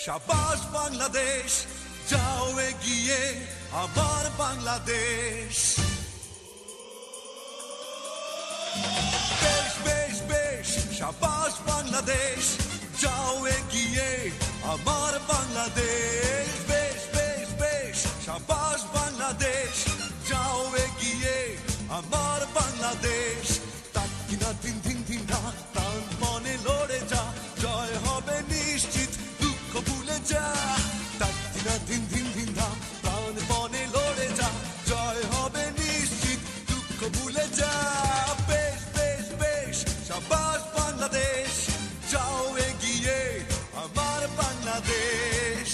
শাবাশ বাংলাদেশ, যাও এগিয়ে আমার বাংলাদেশ। বেশ বেশ বেশ, শাবাশ বাংলাদেশ, যাও এগিয়ে আমার বাংলাদেশ। বেশ বেশ বেশ, শাবাশ বাংলাদেশ, যাও এগিয়ে আমার বাংলাদেশ। তাকিনা দিন দিন দিন রাত প্রাণ মনে লড়ে যা, জয় হবে নিশ্চিত, দুঃখ ভুলে যা। তাকিনা দিন দিন দিন রাত প্রাণ মনে লড়ে যা, জয় হবে নিশ্চিত, দুঃখ ভুলে যা। বেশ বেশ বেশ, শাবাশ বাংলাদেশ, যাও এগিয়ে আমার বাংলাদেশ।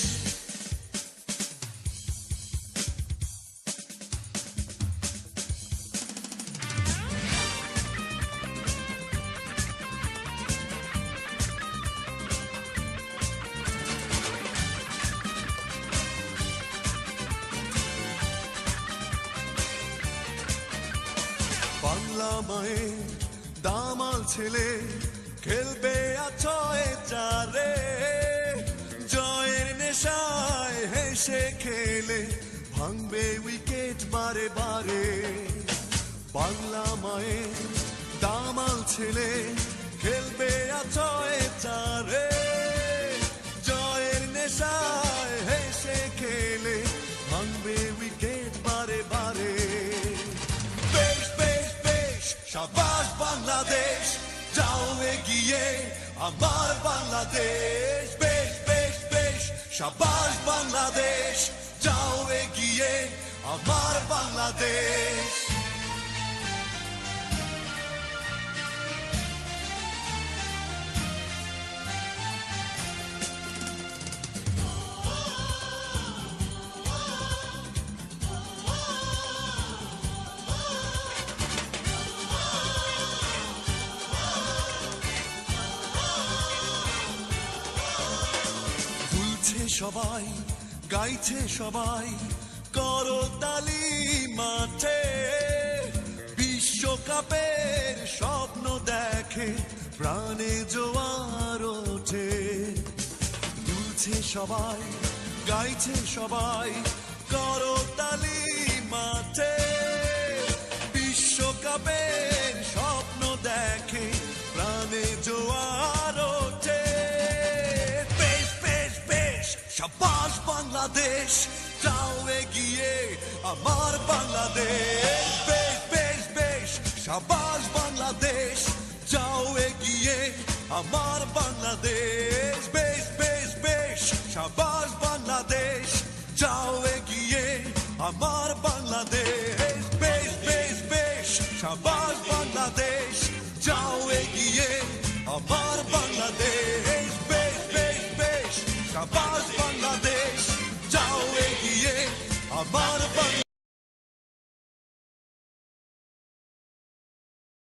বাংলা মায়ের দামাল ছেলে খেলবে আছয়ে চারে, জয়ের নেশায় হেসে খেলে ভাঙবে উইকেট বারে বারে। বাংলা মায়ের দামাল ছেলে খেলবে আছয়ে চারে, জয়ের নেশায় হেসে খেলে ভাঙবে উইকেট বারে বারে। বেশ বেশ বেশ, শাবাশ বাংলাদেশ, যাও এগিয়ে আমার বাংলাদেশ। বেশ বেশ বেশ, শাবাশ বাংলাদেশ, যাও এগিয়ে আমার বাংলাদেশ। সবাই গাইছে, সবাই করতালি মাঠে, বিশ্বকাপের স্বপ্ন দেখে প্রাণে জোয়ার ওঠে। দুলছে সবাই, গাইছে সবাই করতালি মাঠে, বিশ্বকাপের স্বপ্ন দেখে প্রাণে জোয়ার ওঠে। শাবাশ বাংলাদেশ, যাও এগিয়ে আমার বাংলাদেশ। বেশ বেশ বেশ, শাবাশ বাংলাদেশ, যাও এগিয়ে আমার বাংলাদেশ। বেশ বেশ বেশ, শাবাশ বাংলাদেশ, যাও এগিয়ে আমার বাংলাদেশ। বেশ বেশ বেশ, শাবাশ বাংলাদেশ, যাও এগিয়ে আমার বাংলাদেশ। বেশ বেশ বেশ, শাবাশ বাংলাদেশ।